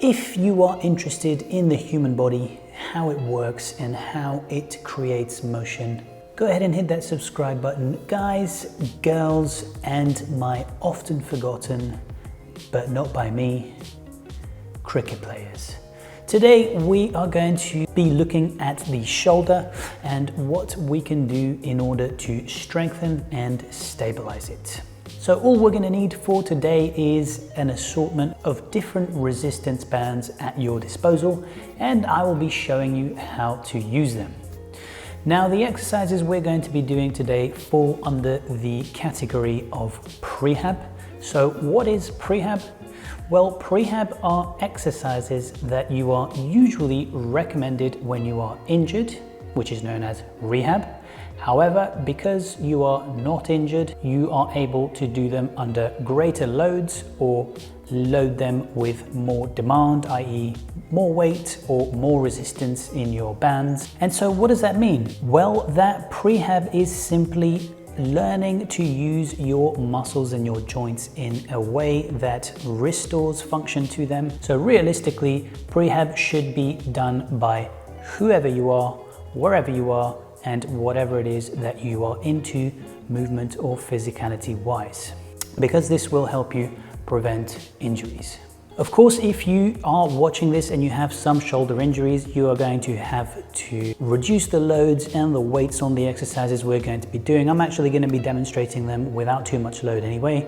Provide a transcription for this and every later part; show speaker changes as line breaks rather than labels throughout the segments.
if you are interested in the human body, how it works and how it creates motion, go ahead and hit that subscribe button. Guys, girls, and my often forgotten, but not by me, cricket players. Today we are going to be looking at the shoulder and what we can do in order to strengthen and stabilize it. So all we're going to need for today is an assortment of different resistance bands at your disposal, and I will be showing you how to use them. Now, the exercises we're going to be doing today fall under the category of prehab. So what is prehab? Well, prehab are exercises that you are usually recommended when you are injured, which is known as rehab. However, because you are not injured, you are able to do them under greater loads or load them with more demand, i.e. more weight or more resistance in your bands. And so what does that mean? Well, that prehab is simply learning to use your muscles and your joints in a way that restores function to them. So realistically, prehab should be done by whoever you are, wherever you are, and whatever it is that you are into, movement or physicality wise, because this will help you prevent injuries. Of course, if you are watching this and you have some shoulder injuries, you are going to have to reduce the loads and the weights on the exercises we're going to be doing. I'm actually going to be demonstrating them without too much load anyway.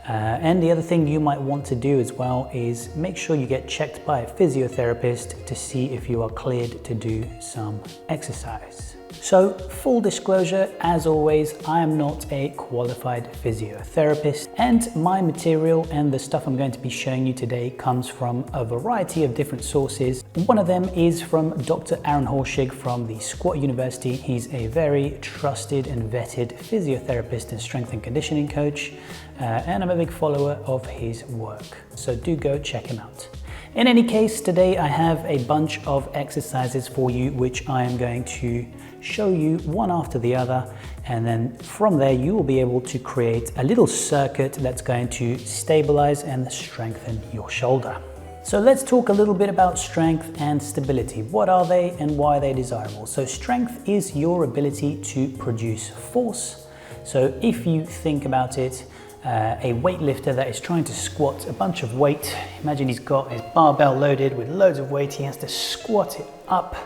And the other thing you might want to do as well is make sure you get checked by a physiotherapist to see if you are cleared to do some exercise. So, full disclosure, as always, I am not a qualified physiotherapist, and my material and the stuff I'm going to be showing you today comes from a variety of different sources. One of them is from Dr. Aaron Horschig from the Squat University. He's a very trusted and vetted physiotherapist and strength and conditioning coach, and I'm a big follower of his work. So do go check him out. In any case, today I have a bunch of exercises for you, which I am going to show you one after the other, and then from there you will be able to create a little circuit that's going to stabilize and strengthen your shoulder. So let's talk a little bit about strength and stability. What are they and why are they desirable? So strength is your ability to produce force. So if you think about it, a weightlifter that is trying to squat a bunch of weight, imagine he's got his barbell loaded with loads of weight, he has to squat it up.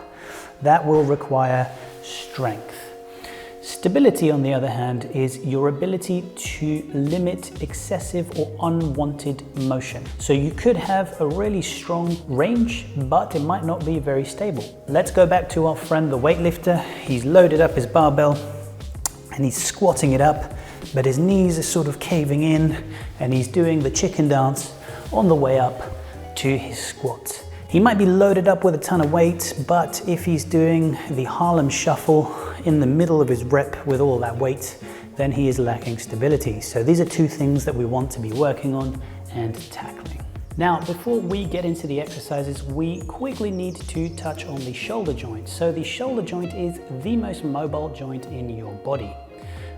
That will require strength. Stability, on the other hand, is your ability to limit excessive or unwanted motion. So you could have a really strong range, but it might not be very stable. Let's go back to our friend the weightlifter. He's loaded up his barbell and he's squatting it up, but his knees are sort of caving in and he's doing the chicken dance on the way up to his squat. He might be loaded up with a ton of weight, but if he's doing the Harlem shuffle in the middle of his rep with all that weight, then he is lacking stability. So these are two things that we want to be working on and tackling. Now, before we get into the exercises, we quickly need to touch on the shoulder joint. So the shoulder joint is the most mobile joint in your body.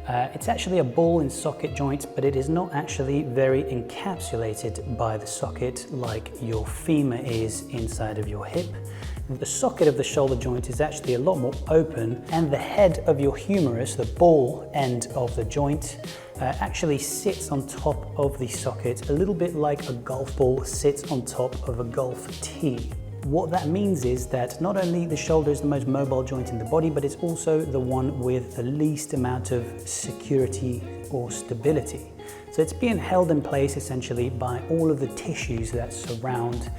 It's actually a ball and socket joint, but it is not actually very encapsulated by the socket like your femur is inside of your hip. The socket of the shoulder joint is actually a lot more open, and the head of your humerus, the ball end of the joint, actually sits on top of the socket, a little bit like a golf ball sits on top of a golf tee. What that means is that not only the shoulder is the most mobile joint in the body, but it's also the one with the least amount of security or stability. So it's being held in place essentially by all of the tissues that surround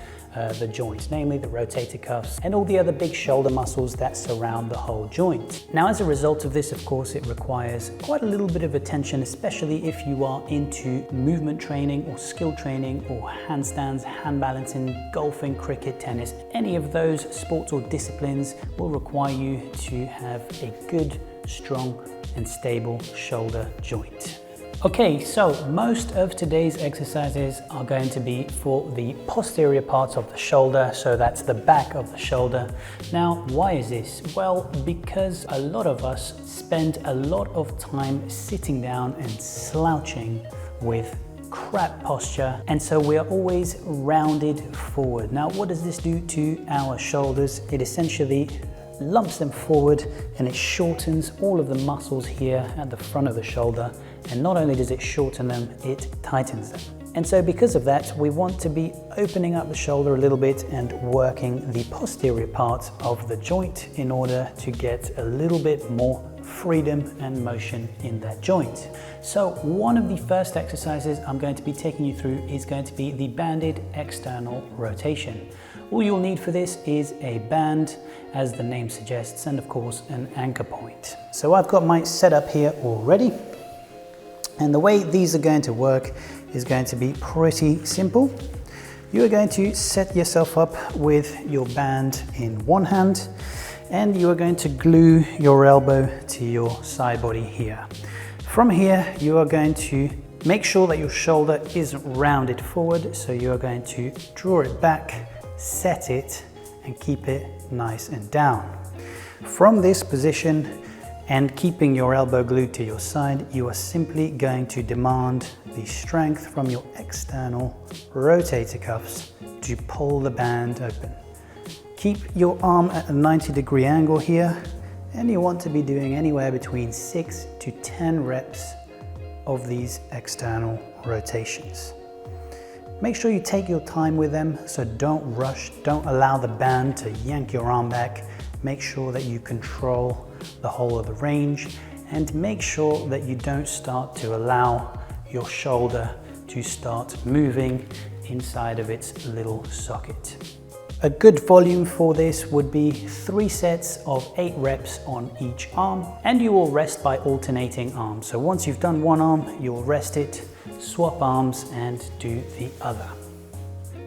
the joint, namely the rotator cuffs and all the other big shoulder muscles that surround the whole joint. Now, as a result of this, of course, it requires quite a little bit of attention, especially if you are into movement training or skill training or handstands, hand balancing, golfing, cricket, tennis. Any of those sports or disciplines will require you to have a good, strong and stable shoulder joint. Okay, so most of today's exercises are going to be for the posterior parts of the shoulder, so that's the back of the shoulder. Now, why is this? Well, because a lot of us spend a lot of time sitting down and slouching with crap posture, and so we are always rounded forward. Now, what does this do to our shoulders? It essentially lumps them forward and it shortens all of the muscles here at the front of the shoulder. And not only does it shorten them, it tightens them. And so because of that, we want to be opening up the shoulder a little bit and working the posterior part of the joint in order to get a little bit more freedom and motion in that joint. So one of the first exercises I'm going to be taking you through is going to be the banded external rotation. All you'll need for this is a band, as the name suggests, and of course an anchor point. So I've got my setup here already. And the way these are going to work is going to be pretty simple. You are going to set yourself up with your band in one hand, and you are going to glue your elbow to your side body here. From here, you are going to make sure that your shoulder isn't rounded forward, so you are going to draw it back, set it, and keep it nice and down. From this position, and keeping your elbow glued to your side, you are simply going to demand the strength from your external rotator cuffs to pull the band open. Keep your arm at a 90-degree angle here, and you want to be doing anywhere between 6 to 10 reps of these external rotations. Make sure you take your time with them, so don't rush, don't allow the band to yank your arm back. Make sure that you control the whole of the range, and make sure that you don't start to allow your shoulder to start moving inside of its little socket. A good volume for this would be 3 sets of 8 reps on each arm, and you will rest by alternating arms. So once you've done one arm, you'll rest it, swap arms, and do the other.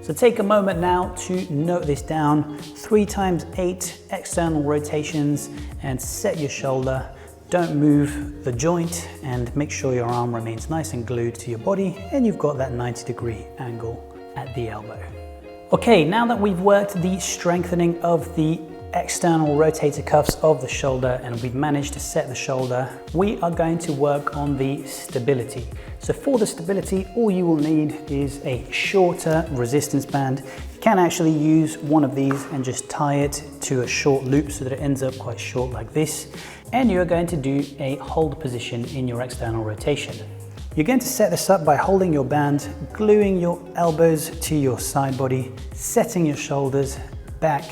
So take a moment now to note this down: 3 times 8 external rotations, and set your shoulder. Don't move the joint, and make sure your arm remains nice and glued to your body, and you've got that 90-degree angle at the elbow. Okay, now that we've worked the strengthening of the external rotator cuffs of the shoulder and we've managed to set the shoulder, we are going to work on the stability. So for the stability, all you will need is a shorter resistance band. You can actually use one of these and just tie it to a short loop so that it ends up quite short like this. And you're going to do a hold position in your external rotation. You're going to set this up by holding your band, gluing your elbows to your side body, setting your shoulders back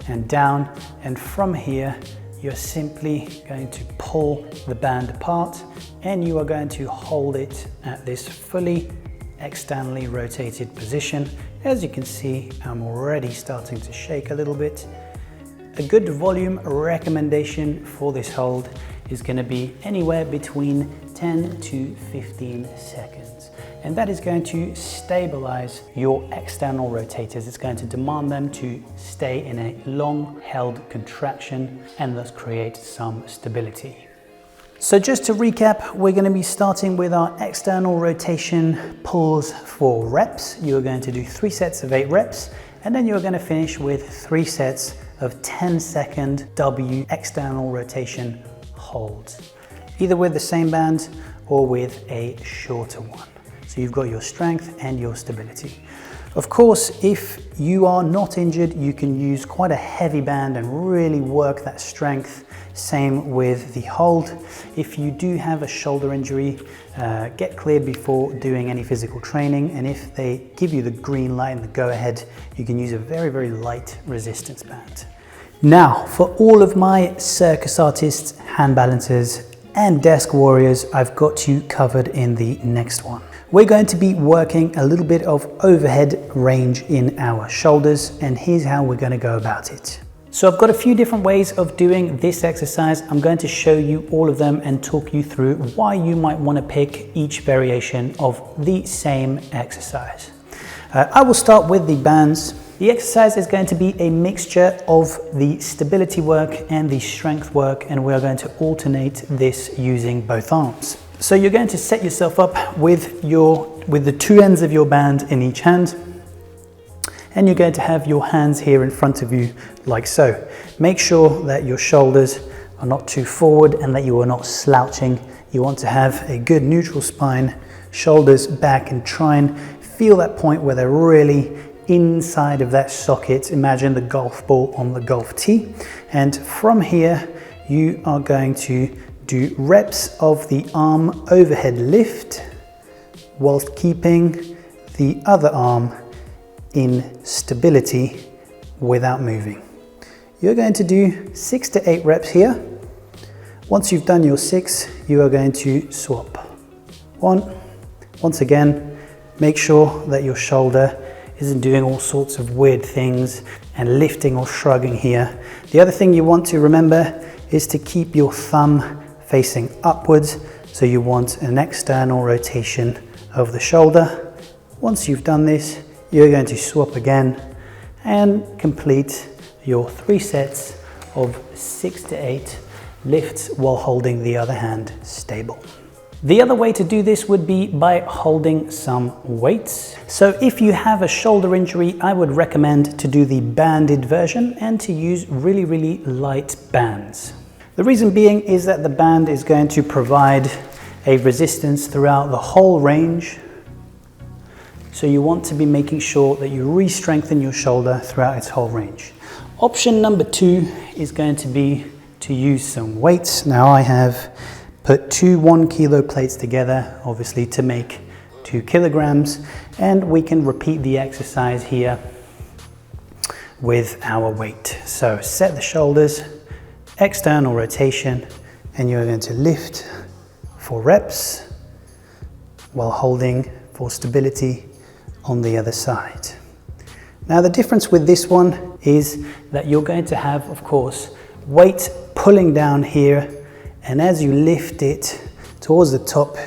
and down, and from here you're simply going to pull the band apart, and you are going to hold it at this fully externally rotated position. As you can see, I'm already starting to shake a little bit. A good volume recommendation for this hold is going to be anywhere between 10 to 15 seconds. And that is going to stabilize your external rotators. It's going to demand them to stay in a long held contraction and thus create some stability. So just to recap, we're going to be starting with our external rotation pulls for reps. You're going to do 3 sets of 8 reps, and then you're going to finish with 3 sets of 10-second W external rotation holds, either with the same band or with a shorter one. So you've got your strength and your stability. Of course, if you are not injured, you can use quite a heavy band and really work that strength. Same with the hold. If you do have a shoulder injury, get cleared before doing any physical training. And if they give you the green light and the go ahead, you can use a very, very light resistance band. Now, for all of my circus artists, hand balancers, and desk warriors, I've got you covered in the next one. We're going to be working a little bit of overhead range in our shoulders, and here's how we're going to go about it. So I've got a few different ways of doing this exercise. I'm going to show you all of them and talk you through why you might want to pick each variation of the same exercise. I will start with the bands. The exercise is going to be a mixture of the stability work and the strength work, and we're going to alternate this using both arms. So you're going to set yourself up with the 2 ends of your band in each hand, and you're going to have your hands here in front of you like so. Make sure that your shoulders are not too forward and that you are not slouching. You want to have a good neutral spine, shoulders back and try and feel that point where they're really inside of that socket. Imagine the golf ball on the golf tee. And from here, you are going to do reps of the arm overhead lift whilst keeping the other arm in stability without moving. You're going to do 6 to 8 reps here. Once you've done your 6, you are going to swap. 1. Once again, make sure that your shoulder isn't doing all sorts of weird things and lifting or shrugging here. The other thing you want to remember is to keep your thumb facing upwards. So you want an external rotation of the shoulder. Once you've done this, you're going to swap again and complete your 3 sets of 6 to 8 lifts while holding the other hand stable. The other way to do this would be by holding some weights. So if you have a shoulder injury, I would recommend to do the banded version and to use really, really light bands. The reason being is that the band is going to provide a resistance throughout the whole range. So you want to be making sure that you re-strengthen your shoulder throughout its whole range. Option number 2 is going to be to use some weights. Now I have put 2 1 kilo plates together, obviously to make 2 kilograms, and we can repeat the exercise here with our weight. So set the shoulders, external rotation, and you're going to lift for reps while holding for stability on the other side. Now the difference with this one is that you're going to have, of course, weight pulling down here, and as you lift it towards the top,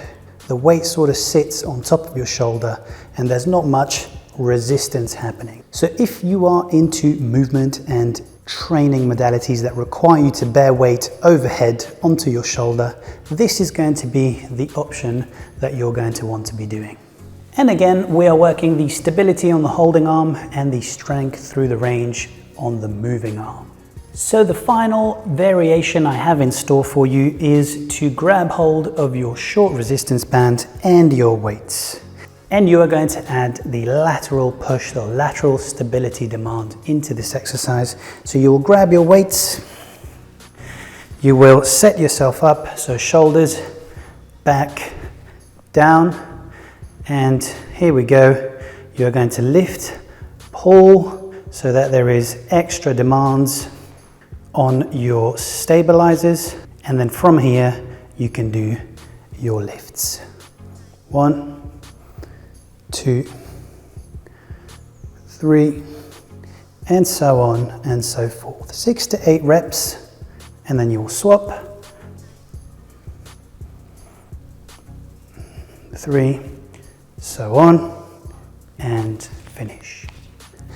the weight sort of sits on top of your shoulder and there's not much resistance happening. So if you are into movement and training modalities that require you to bear weight overhead onto your shoulder, this is going to be the option that you're going to want to be doing. And again, we are working the stability on the holding arm and the strength through the range on the moving arm. So the final variation I have in store for you is to grab hold of your short resistance band and your weights. And you are going to add the lateral push, the lateral stability demand into this exercise. So you will grab your weights, you will set yourself up, so shoulders, back, down, and here we go. You're going to lift, pull, so that there is extra demands on your stabilizers, and then from here you can do your lifts. 1, 2, 3, and so on and so forth. 6 to 8 reps, and then you will swap. 3, so on, and finish.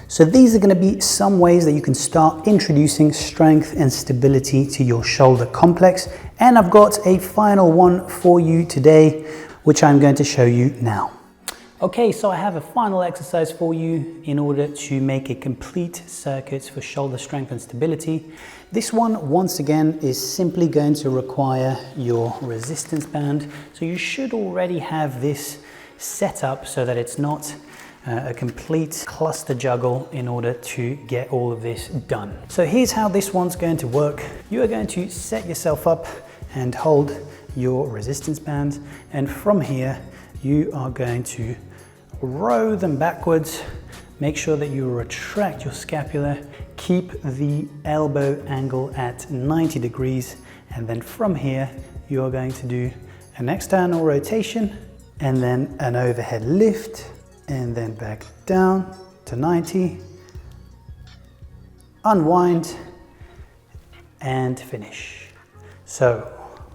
So these are going to be some ways that you can start introducing strength and stability to your shoulder complex. And I've got a final one for you today, which I'm going to show you now. Okay, so I have a final exercise for you in order to make a complete circuit for shoulder strength and stability. This one, once again, is simply going to require your resistance band. So you should already have this set up so that it's not a complete cluster juggle in order to get all of this done. So here's how this one's going to work. You are going to set yourself up and hold your resistance band, and from here you are going to row them backwards. Make sure that you retract your scapula, keep the elbow angle at 90 degrees, and then from here you are going to do an external rotation and then an overhead lift, and then back down to 90, unwind, and finish. So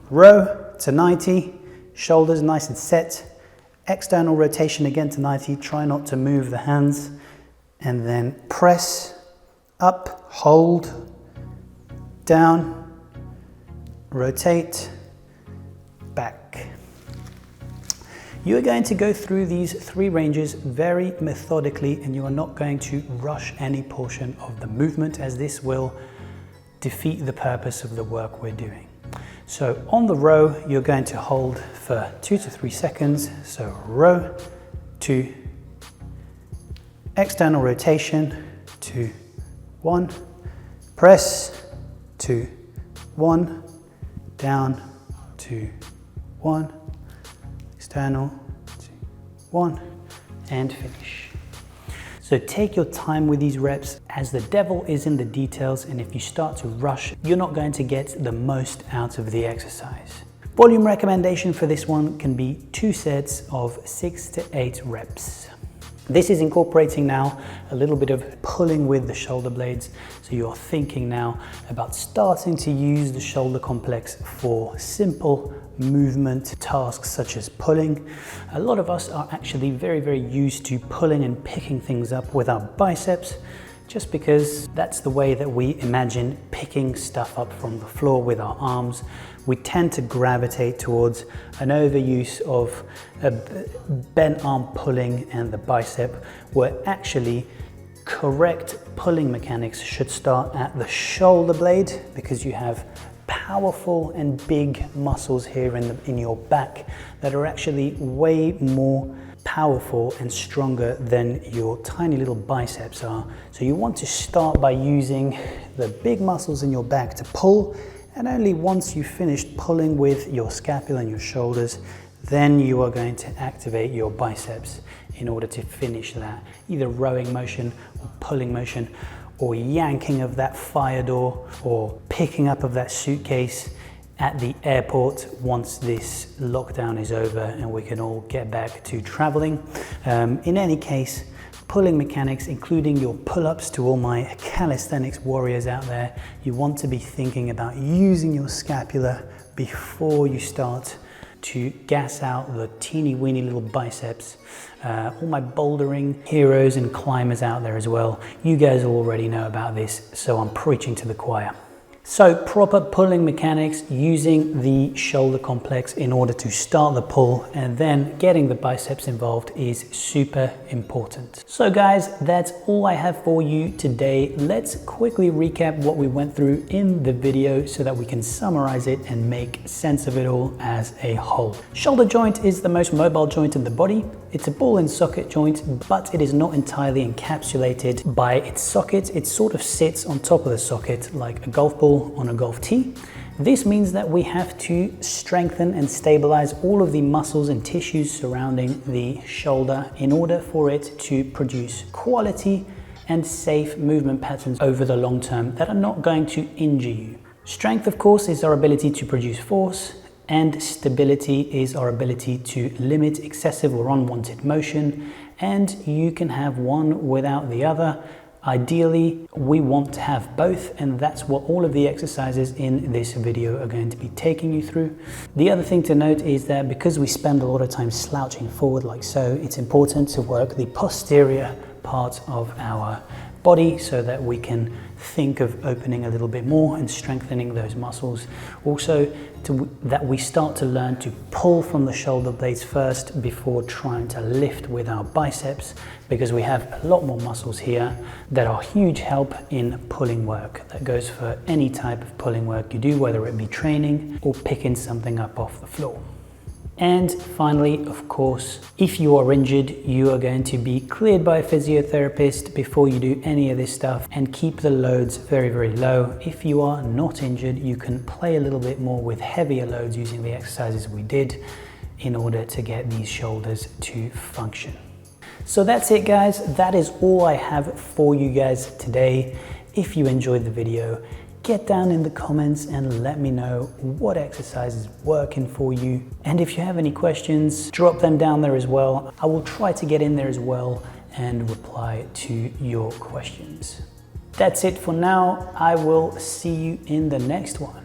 row to 90, shoulders nice and set, external rotation again to 90, try not to move the hands, and then press, up, hold, down, rotate, back. You are going to go through these 3 ranges very methodically, and you are not going to rush any portion of the movement, as this will defeat the purpose of the work we're doing. So on the row, you're going to hold for 2 to 3 seconds. So row, 2, external rotation, 2, 1, press, 2, 1, down, 2, 1, external, 2, 1, and finish. So take your time with these reps, as the devil is in the details, and if you start to rush, you're not going to get the most out of the exercise. Volume recommendation for this one can be 2 sets of 6 to 8 reps. This is incorporating now a little bit of pulling with the shoulder blades. So you're thinking now about starting to use the shoulder complex for simple movement tasks such as pulling. A lot of us are actually very used to pulling and picking things up with our biceps, just because that's the way that we imagine picking stuff up from the floor with our arms. We tend to gravitate towards an overuse of a bent arm pulling and the bicep, where actually correct pulling mechanics should start at the shoulder blade, because you have powerful and big muscles here in your back that are actually way more powerful and stronger than your tiny little biceps are. So you want to start by using the big muscles in your back to pull, and only once you've finished pulling with your scapula and your shoulders, then you are going to activate your biceps in order to finish that either rowing motion or pulling motion, or yanking of that fire door, or picking up of that suitcase at the airport once this lockdown is over and we can all get back to traveling. In any case, pulling mechanics, including your pull-ups, to all my calisthenics warriors out there, you want to be thinking about using your scapula before you start to gas out the teeny weeny little biceps. All my bouldering heroes and climbers out there as well, you guys already know about this, so I'm preaching to the choir. So proper pulling mechanics using the shoulder complex in order to start the pull, and then getting the biceps involved is super important. So guys, that's all I have for you today. Let's quickly recap what we went through in the video so that we can summarize it and make sense of it all as a whole. Shoulder joint is the most mobile joint in the body. It's a ball and socket joint, but it is not entirely encapsulated by its socket. It sort of sits on top of the socket like a golf ball on a golf tee. This means that we have to strengthen and stabilize all of the muscles and tissues surrounding the shoulder in order for it to produce quality and safe movement patterns over the long term that are not going to injure you. Strength, of course, is our ability to produce force, and stability is our ability to limit excessive or unwanted motion, and you can have one without the other. Ideally, we want to have both, and that's what all of the exercises in this video are going to be taking you through. The other thing to note is that because we spend a lot of time slouching forward like so, it's important to work the posterior part of our body so that we can think of opening a little bit more and strengthening those muscles. Also, that we start to learn to pull from the shoulder blades first before trying to lift with our biceps, because we have a lot more muscles here that are huge help in pulling work. That goes for any type of pulling work you do, whether it be training or picking something up off the floor. And finally, of course, if you are injured, you are going to be cleared by a physiotherapist before you do any of this stuff, and keep the loads very low. If you are not injured, you can play a little bit more with heavier loads using the exercises we did in order to get these shoulders to function. So that's it, guys. That is all I have for you guys today. If you enjoyed the video, get down in the comments and let me know what exercise is working for you. And if you have any questions, drop them down there as well. I will try to get in there as well and reply to your questions. That's it for now. I will see you in the next one.